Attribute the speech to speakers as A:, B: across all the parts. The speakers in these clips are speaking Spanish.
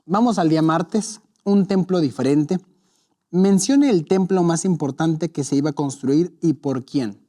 A: Vamos al día martes, un templo diferente. Mencione el templo más importante que se iba a construir y por quién.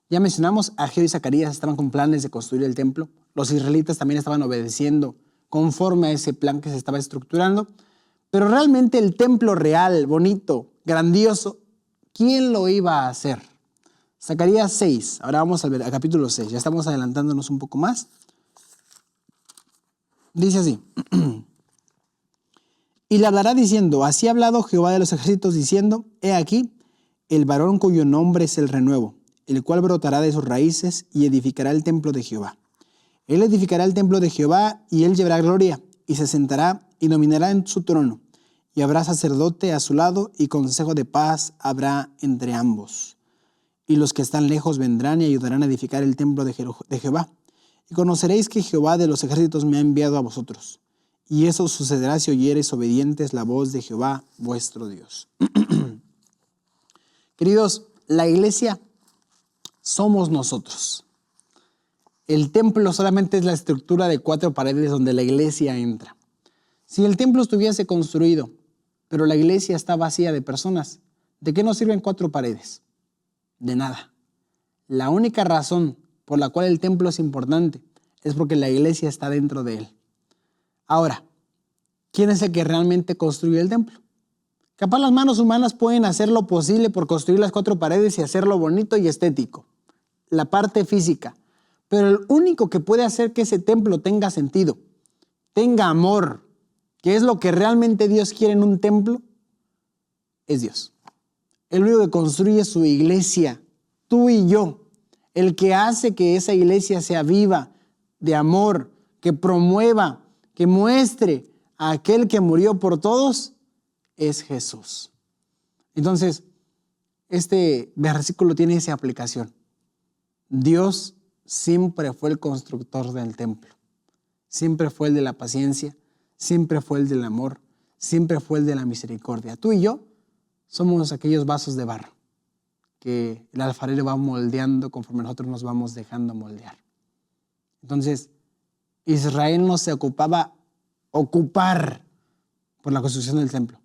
A: Ya mencionamos, Ageo y Zacarías estaban con planes de construir el templo. Los israelitas también estaban obedeciendo conforme a ese plan que se estaba estructurando. Pero realmente el templo real, bonito, grandioso, ¿quién lo iba a hacer? Zacarías 6, ahora vamos al capítulo 6, ya estamos adelantándonos un poco más. Dice así: y le hablará diciendo, así ha hablado Jehová de los ejércitos diciendo, he aquí, el varón cuyo nombre es el renuevo, el cual brotará de sus raíces y edificará el templo de Jehová. Él edificará el templo de Jehová y él llevará gloria y se sentará y dominará en su trono. Y habrá sacerdote a su lado y consejo de paz habrá entre ambos. Y los que están lejos vendrán y ayudarán a edificar el templo de Jehová. Y conoceréis que Jehová de los ejércitos me ha enviado a vosotros. Y eso sucederá si oyereis obedientes la voz de Jehová vuestro Dios. Queridos, la iglesia somos nosotros. El templo solamente es la estructura de 4 paredes donde la iglesia entra. Si el templo estuviese construido, pero la iglesia está vacía de personas, ¿de qué nos sirven 4 paredes? De nada. La única razón por la cual el templo es importante es porque la iglesia está dentro de él. Ahora, ¿quién es el que realmente construye el templo? Capaz las manos humanas pueden hacer lo posible por construir las 4 paredes y hacerlo bonito y estético. La parte física. Pero el único que puede hacer que ese templo tenga sentido, tenga amor, que es lo que realmente Dios quiere en un templo, es Dios. El único que construye su iglesia, tú y yo. El que hace que esa iglesia sea viva, de amor, que promueva, que muestre a aquel que murió por todos, es Jesús. Entonces, este versículo tiene esa aplicación. Dios siempre fue el constructor del templo. Siempre fue el de la paciencia, siempre fue el del amor, siempre fue el de la misericordia. Tú y yo somos aquellos vasos de barro que el alfarero va moldeando conforme nosotros nos vamos dejando moldear. Entonces, Israel no se ocupaba ocupar por la construcción del templo.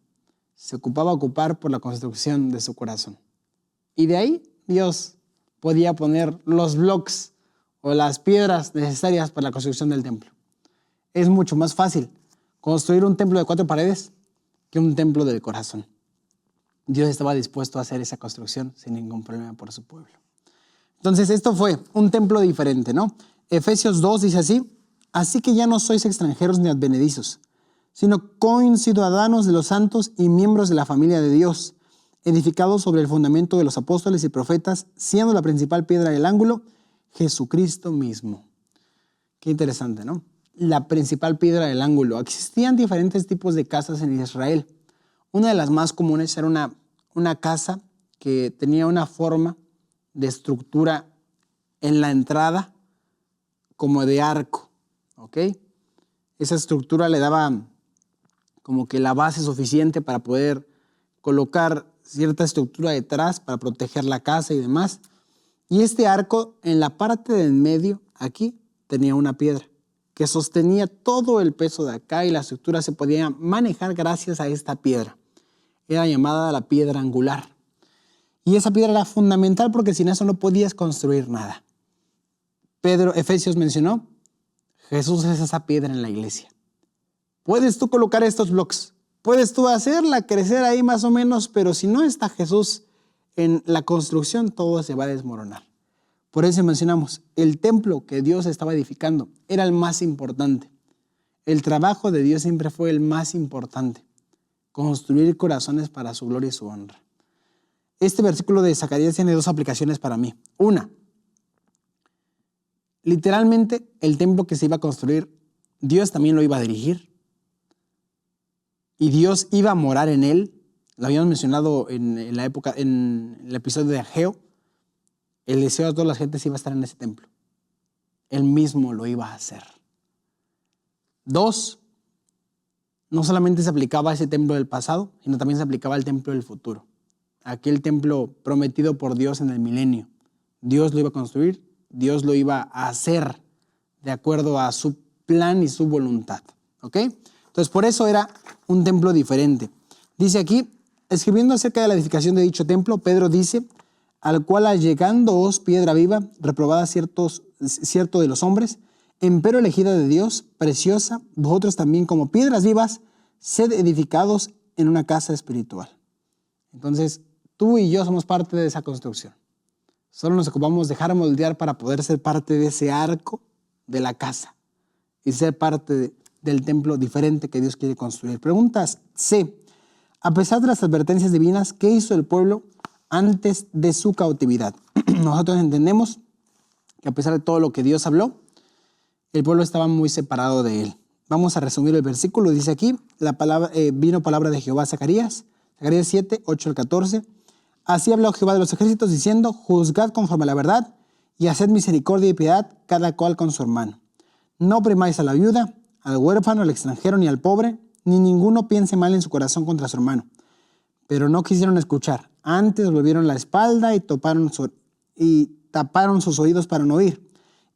A: Se ocupaba ocupar por la construcción de su corazón. Y de ahí Dios podía poner los bloques o las piedras necesarias para la construcción del templo. Es mucho más fácil construir un templo de 4 paredes que un templo del corazón. Dios estaba dispuesto a hacer esa construcción sin ningún problema por su pueblo. Entonces esto fue un templo diferente, ¿no? Efesios 2 dice así: así que ya no sois extranjeros ni advenedizos, sino conciudadanos de los santos y miembros de la familia de Dios, edificados sobre el fundamento de los apóstoles y profetas, siendo la principal piedra del ángulo Jesucristo mismo. Qué interesante, ¿no? La principal piedra del ángulo. Existían diferentes tipos de casas en Israel. Una de las más comunes era una casa que tenía una forma de estructura en la entrada como de arco, ¿ok? Esa estructura le daba como que la base suficiente para poder colocar cierta estructura detrás para proteger la casa y demás. Y este arco en la parte del medio, aquí, tenía una piedra que sostenía todo el peso de acá y la estructura se podía manejar gracias a esta piedra. Era llamada la piedra angular. Y esa piedra era fundamental porque sin eso no podías construir nada. Efesios mencionó, Jesús es esa piedra en la iglesia. Puedes tú colocar estos bloques, puedes tú hacerla crecer ahí más o menos, pero si no está Jesús en la construcción, todo se va a desmoronar. Por eso mencionamos, el templo que Dios estaba edificando era el más importante. El trabajo de Dios siempre fue el más importante. Construir corazones para su gloria y su honra. Este versículo de Zacarías tiene 2 aplicaciones para mí. Una, literalmente el templo que se iba a construir, Dios también lo iba a dirigir. Y Dios iba a morar en él. Lo habíamos mencionado en el episodio de Ageo. El deseo de todas las gentes iba a estar en ese templo. Él mismo lo iba a hacer. 2, no solamente se aplicaba a ese templo del pasado, sino también se aplicaba al templo del futuro. Aquel templo prometido por Dios en el milenio. Dios lo iba a construir, Dios lo iba a hacer de acuerdo a su plan y su voluntad. ¿Ok? Entonces, por eso era un templo diferente. Dice aquí, escribiendo acerca de la edificación de dicho templo, Pedro dice, al cual allegándoos piedra viva, reprobada cierto de los hombres, empero elegida de Dios, preciosa, vosotros también como piedras vivas, sed edificados en una casa espiritual. Entonces, tú y yo somos parte de esa construcción. Solo nos ocupamos de dejar moldear para poder ser parte de ese arco de la casa y ser parte del templo diferente que Dios quiere construir. Preguntas C. A pesar de las advertencias divinas, ¿qué hizo el pueblo antes de su cautividad? Nosotros entendemos que a pesar de todo lo que Dios habló, el pueblo estaba muy separado de él. Vamos a resumir el versículo. Dice aquí, vino palabra de Jehová a Zacarías 7, 8 al 14. Así habló Jehová de los ejércitos diciendo, juzgad conforme a la verdad y haced misericordia y piedad cada cual con su hermano. No oprimáis a la viuda, al huérfano, al extranjero ni al pobre, ni ninguno piense mal en su corazón contra su hermano. Pero no quisieron escuchar. Antes volvieron la espalda y taparon sus oídos para no oír.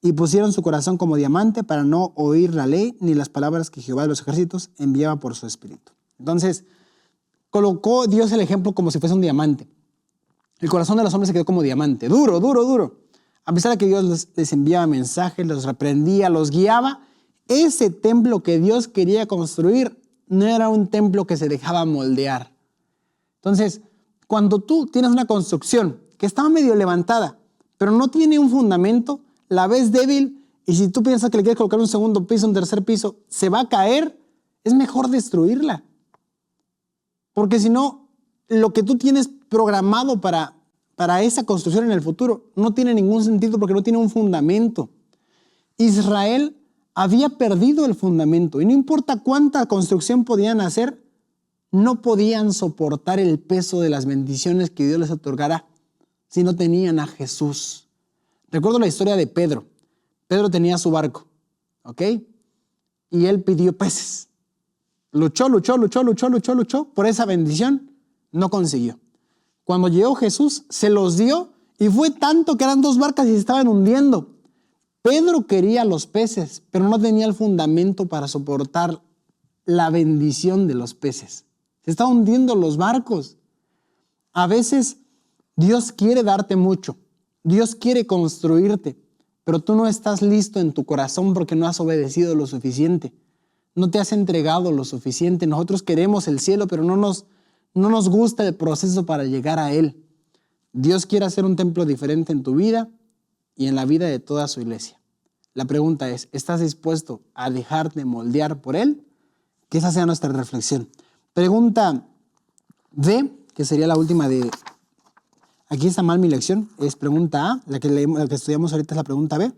A: Y pusieron su corazón como diamante para no oír la ley ni las palabras que Jehová de los ejércitos enviaba por su espíritu. Entonces, colocó Dios el ejemplo como si fuese un diamante. El corazón de los hombres se quedó como diamante, duro, duro, duro. A pesar de que Dios les enviaba mensajes, los reprendía, los guiaba, ese templo que Dios quería construir no era un templo que se dejaba moldear. Entonces, cuando tú tienes una construcción que está medio levantada, pero no tiene un fundamento, la ves débil, y si tú piensas que le quieres colocar un segundo piso, un tercer piso, se va a caer, es mejor destruirla. Porque si no, lo que tú tienes programado para esa construcción en el futuro no tiene ningún sentido porque no tiene un fundamento. Israel había perdido el fundamento y no importa cuánta construcción podían hacer, no podían soportar el peso de las bendiciones que Dios les otorgara si no tenían a Jesús. Recuerdo la historia de Pedro. Pedro tenía su barco, ¿ok? Y él pidió peces. Luchó por esa bendición, no consiguió. Cuando llegó Jesús, se los dio y fue tanto que eran 2 barcas y se estaban hundiendo. Pedro quería los peces, pero no tenía el fundamento para soportar la bendición de los peces. Se estaban hundiendo los barcos. A veces Dios quiere darte mucho. Dios quiere construirte, pero tú no estás listo en tu corazón porque no has obedecido lo suficiente. No te has entregado lo suficiente. Nosotros queremos el cielo, pero no nos gusta el proceso para llegar a Él. Dios quiere hacer un templo diferente en tu vida y en la vida de toda su iglesia. La pregunta es, ¿estás dispuesto a dejarte moldear por Él? Que esa sea nuestra reflexión. Pregunta D, que sería la última de... Aquí está mal mi lección, es pregunta A, la que estudiamos ahorita es la pregunta B.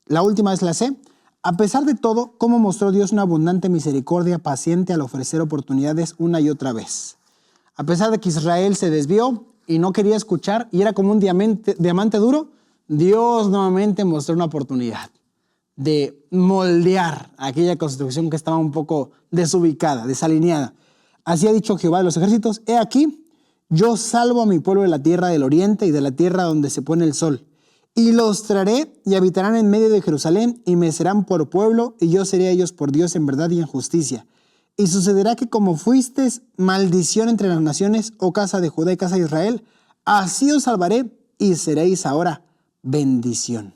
A: La última es la C. A pesar de todo, ¿cómo mostró Dios una abundante misericordia paciente al ofrecer oportunidades una y otra vez? A pesar de que Israel se desvió y no quería escuchar y era como un diamante duro, Dios nuevamente mostró una oportunidad de moldear aquella construcción que estaba un poco desubicada, desalineada. Así ha dicho Jehová de los ejércitos, he aquí, yo salvo a mi pueblo de la tierra del oriente y de la tierra donde se pone el sol. Y los traeré y habitarán en medio de Jerusalén y me serán por pueblo y yo seré a ellos por Dios en verdad y en justicia. Y sucederá que como fuisteis maldición entre las naciones, oh casa de Judá y casa de Israel, así os salvaré y seréis ahora bendición.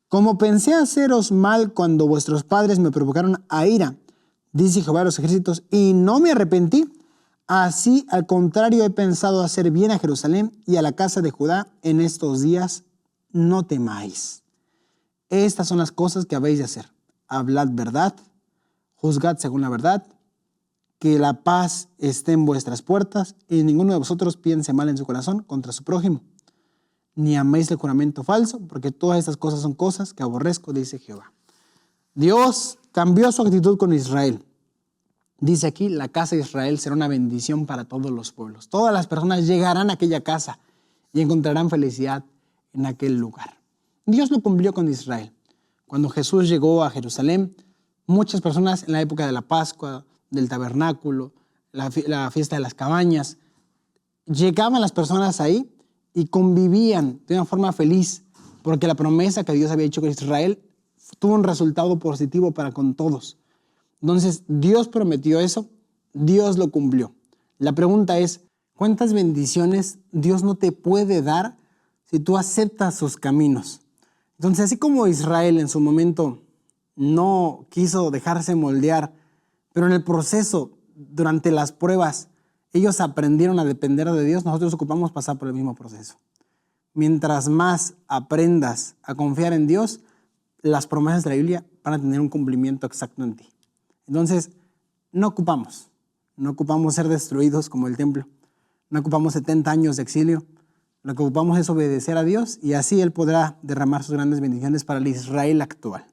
A: Como pensé haceros mal cuando vuestros padres me provocaron a ira, dice Jehová de los ejércitos, y no me arrepentí, así al contrario he pensado hacer bien a Jerusalén y a la casa de Judá en estos días. No temáis. Estas son las cosas que habéis de hacer. Hablad verdad, juzgad según la verdad, que la paz esté en vuestras puertas y ninguno de vosotros piense mal en su corazón contra su prójimo. Ni améis el juramento falso, porque todas estas cosas son cosas que aborrezco, dice Jehová. Dios cambió su actitud con Israel. Dice aquí, la casa de Israel será una bendición para todos los pueblos. Todas las personas llegarán a aquella casa y encontrarán felicidad en aquel lugar. Dios lo cumplió con Israel. Cuando Jesús llegó a Jerusalén, muchas personas en la época de la Pascua, del tabernáculo, la fiesta de las cabañas, llegaban las personas ahí y convivían de una forma feliz, porque la promesa que Dios había hecho con Israel tuvo un resultado positivo para con todos. Entonces, Dios prometió eso, Dios lo cumplió. La pregunta es, ¿cuántas bendiciones Dios no te puede dar si tú aceptas sus caminos? Entonces, así como Israel en su momento no quiso dejarse moldear, pero en el proceso, durante las pruebas, ellos aprendieron a depender de Dios, nosotros ocupamos pasar por el mismo proceso. Mientras más aprendas a confiar en Dios, las promesas de la Biblia van a tener un cumplimiento exacto en ti. Entonces, no ocupamos ser destruidos como el templo, no ocupamos 70 años de exilio, lo que ocupamos es obedecer a Dios y así Él podrá derramar sus grandes bendiciones para el Israel actual.